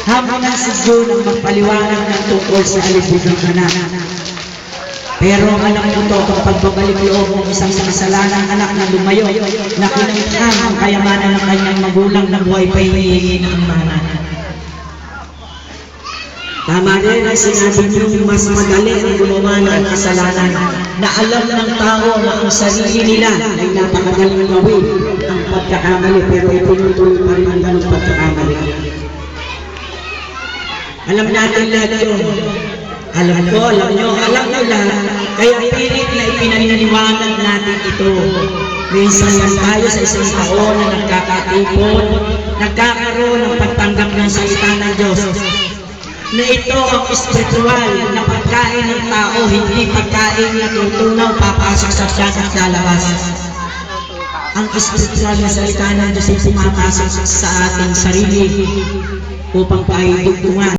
hamunan si June ang magpaliwanag ng tungkol sa alipid ng anak. Pero alam mo to, ang pagbabalik loob ng isang makasalanang anak na lumayo, na kinamtam ang kayamanan ng kanyang magulang na buhay pa hinihingi ng mana. Tama rin ang sinabi niyong mas magaling ang gumawa ng kasalanan na alam ng tao na ang sarili nila ay napakagaling gawin ang pagkakamali, pero itinutuloy pa rin ang ganong pagkakamali. Alam natin lahat yun. Alam ko, alam nyo lahat. Kaya pilit na ipinaniniwanag natin ito. Minsan lang tayo sa isang taon na nagkakatipon, nagkakaroon ng pagtanggap ng salita ng Diyos. Na ito ang espiritual na pagkain ng tao, hindi pagkain na tutunaw, papasok sa tiyan at lalabas. Ang espiritual na salita ng Diyos ay pumapasok sa ating sarili upang paidugtungan.